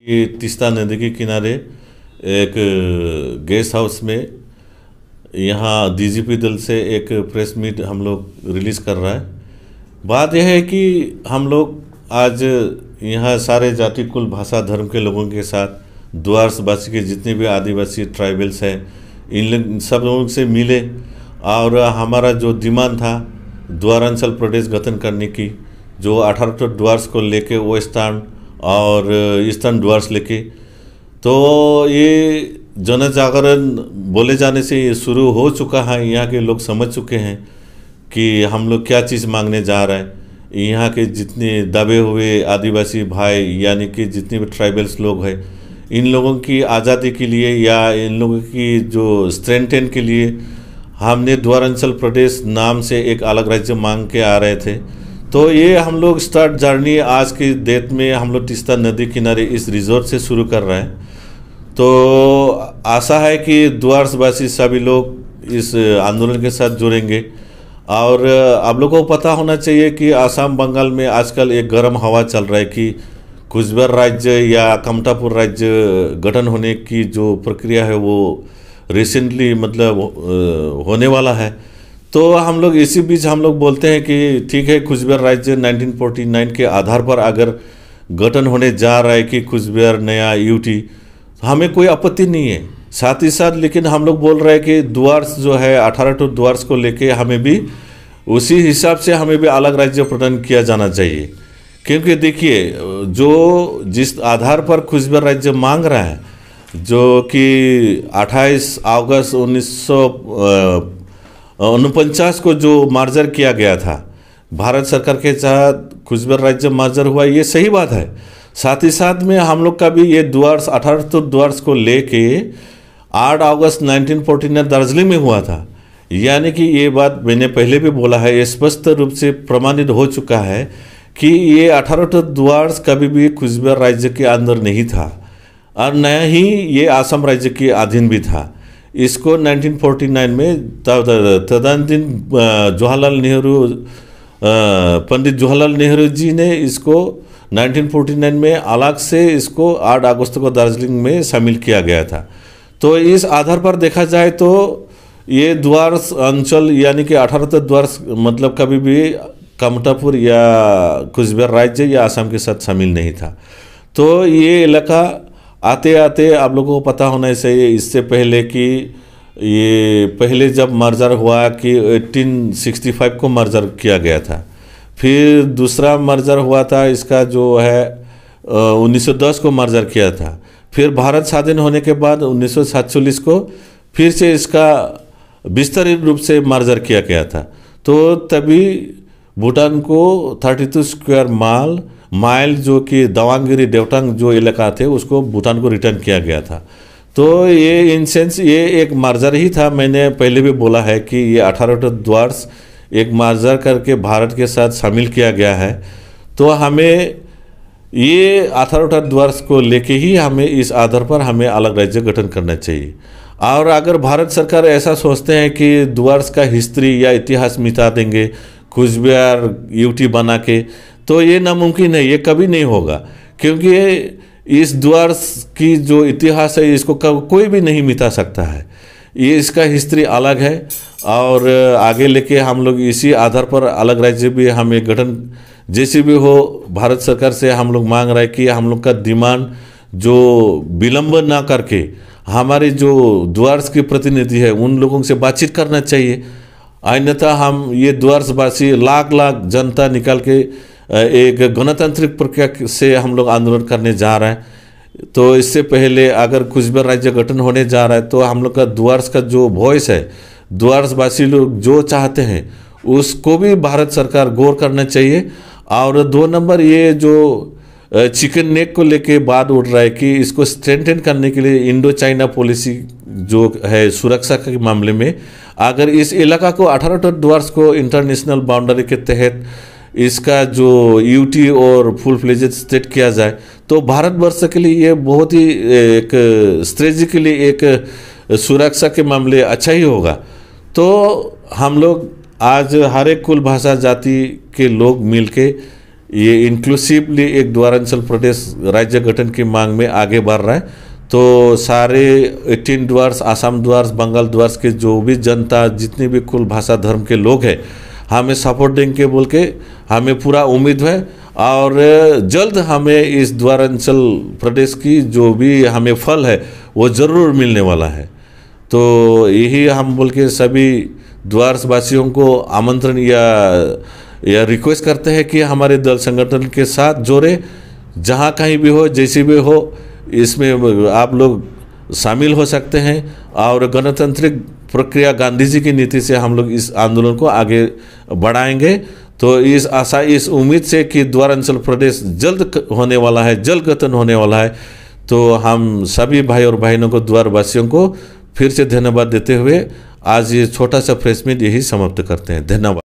ये तीस्ता नदी के किनारे एक गेस्ट हाउस में यहाँ डीजीपी दल से एक प्रेस मीट हम लोग रिलीज़ कर रहा है। बात यह है कि हम लोग आज यहाँ सारे जाति कुल भाषा धर्म के लोगों के साथ द्वारसवासी के जितने भी आदिवासी ट्राइबल्स हैं इन सब लोगों से मिले और हमारा जो डिमांड था द्वारांचल प्रदेश गठन करने की, जो 18 द्वार्स को लेके वेस्टर्न और ईस्टर्न द्वार्स लेके, तो ये जन जागरण बोले जाने से ये शुरू हो चुका है। यहाँ के लोग समझ चुके हैं कि हम लोग क्या चीज़ मांगने जा रहे हैं। यहाँ के जितने दबे हुए आदिवासी भाई यानी कि जितने भी ट्राइबल्स लोग हैं, इन लोगों की आज़ादी के लिए या इन लोगों की जो स्ट्रेंथन के लिए हमने द्वारांचल प्रदेश नाम से एक अलग राज्य मांग के आ रहे थे। तो ये हम लोग स्टार्ट जर्नी आज की डेट में हम लोग तीस्ता नदी किनारे इस रिजॉर्ट से शुरू कर रहे हैं। तो आशा है कि द्वारसवासी सभी लोग इस आंदोलन के साथ जुड़ेंगे। और आप लोगों को पता होना चाहिए कि आसाम बंगाल में आजकल एक गर्म हवा चल रहा है कि कुचबिहार राज्य या कमतापुर राज्य गठन होने की जो प्रक्रिया है वो रिसेंटली मतलब होने वाला है। तो हम लोग इसी बीच हम लोग बोलते हैं कि ठीक है, कुचबिहार राज्य 1949 के आधार पर अगर गठन होने जा रहा है कि कुचबिहार नया यूटी, हमें कोई आपत्ति नहीं है। साथ ही साथ लेकिन हम लोग बोल रहे हैं कि द्वार्स जो है 18 द्वार्स को लेके हमें भी उसी हिसाब से हमें भी अलग राज्य प्रदान किया जाना चाहिए। क्योंकि देखिए, जो जिस आधार पर कुचबिहार राज्य मांग रहा है, जो कि 28 अगस्त 1949 को जो मर्जर किया गया था, भारत सरकार के साथ कुचबिहार राज्य मर्जर हुआ, ये सही बात है। साथ ही साथ में हम लोग का भी ये द्वार्स 18 द्वार्स को लेके 8 अगस्त 1949 दार्जिलिंग में हुआ था। यानी कि ये बात मैंने पहले भी बोला है, ये स्पष्ट रूप से प्रमाणित हो चुका है कि ये 18 द्वार्स कभी भी कुचबिहार राज्य के अंदर नहीं था और न ही ये आसाम राज्य के अधीन भी था। इसको 1949 में तदनदिन जवाहरलाल नेहरू, पंडित जवाहरलाल नेहरू जी ने इसको 1949 में अलग से इसको 8 अगस्त को दार्जिलिंग में शामिल किया गया था। तो इस आधार पर देखा जाए तो ये द्वार्स अंचल यानी कि 18 द्वार्स मतलब कभी भी कमतापुर या कुचबिहार राज्य या आसाम के साथ शामिल नहीं था। तो ये इलाका आते आते आप लोगों को पता होना चाहिए इससे पहले कि ये पहले जब मर्जर हुआ कि 1865 को मर्जर किया गया था। फिर दूसरा मर्जर हुआ था इसका जो है 1910 को मर्जर किया था। फिर भारत स्वाधीन होने के बाद 1947 को फिर से इसका विस्तारित रूप से मर्जर किया गया था। तो तभी भूटान को 32 स्क्वायर माइल जो कि दवांगिरी देवटांग जो इलाका थे उसको भूटान को रिटर्न किया गया था। तो ये इन सेंस ये एक मर्जर ही था। मैंने पहले भी बोला है कि ये 18 द्वार्स एक मर्जर करके भारत के साथ शामिल किया गया है। तो हमें ये 18 द्वार्स को लेके ही हमें इस आधार पर हमें अलग राज्य गठन करना चाहिए। और अगर भारत सरकार ऐसा सोचते हैं कि द्वार्स का हिस्ट्री या इतिहास मिटा देंगे कुचबिहार यूटी बना के, तो ये नामुमकिन है, ये कभी नहीं होगा। क्योंकि इस द्वार्स की जो इतिहास है इसको कोई भी नहीं मिटा सकता है। ये इसका हिस्ट्री अलग है और आगे लेके हम लोग इसी आधार पर अलग राज्य भी हमें गठन जैसे भी हो भारत सरकार से हम लोग मांग रहे हैं कि हम लोग का डिमांड जो विलंब ना करके हमारे जो द्वार्स के प्रतिनिधि है उन लोगों से बातचीत करना चाहिए। अन्यथा हम ये द्वारसवासी लाख जनता निकाल के एक गणतांत्रिक प्रक्रिया से हम लोग आंदोलन करने जा रहे हैं। तो इससे पहले अगर कुचबिहार राज्य गठन होने जा रहा है तो हम लोग का द्वार्स का जो वॉइस है, द्वारसवासी लोग जो चाहते हैं उसको भी भारत सरकार गौर करना चाहिए। और 2 नंबर ये जो चिकन नेक को लेके बात उठ रहा है कि इसको स्ट्रेंथन करने के लिए इंडो चाइना पॉलिसी जो है सुरक्षा के मामले में, अगर इस इलाका को 18 द्वार्स को इंटरनेशनल बाउंड्री के तहत इसका जो यूटी और फुल फ्लेजेड स्टेट किया जाए तो भारतवर्ष के लिए ये बहुत ही एक स्ट्रेटेजिकली एक सुरक्षा के मामले अच्छा ही होगा। तो हम लोग आज हर एक कुल भाषा जाति के लोग मिलके ये इंक्लूसिवली एक द्वारांचल प्रदेश राज्य गठन की मांग में आगे बढ़ रहा है। तो सारे 18 द्वार्स, आसाम द्वार्स, बंगाल द्वार्स के जो भी जनता, जितनी भी कुल भाषा धर्म के लोग हैं, हमें सपोर्ट देंगे बोल के हमें पूरा उम्मीद है। और जल्द हमें इस द्वारांचल प्रदेश की जो भी हमें फल है वो ज़रूर मिलने वाला है। तो यही हम बोल के सभी द्वार्स वासियों को आमंत्रण या रिक्वेस्ट करते हैं कि हमारे दल संगठन के साथ जोड़े, जहाँ कहीं भी हो, जैसी भी हो, इसमें आप लोग शामिल हो सकते हैं। और गणतांत्रिक प्रक्रिया, गांधी जी की नीति से हम लोग इस आंदोलन को आगे बढ़ाएंगे। तो इस आशा, इस उम्मीद से कि द्वारांचल प्रदेश जल्द होने वाला है, जल्द गठन होने वाला है, तो हम सभी भाई और बहनों को, द्वारवासियों को फिर से धन्यवाद देते हुए आज ये छोटा सा प्रेस मीट यही समाप्त करते हैं। धन्यवाद।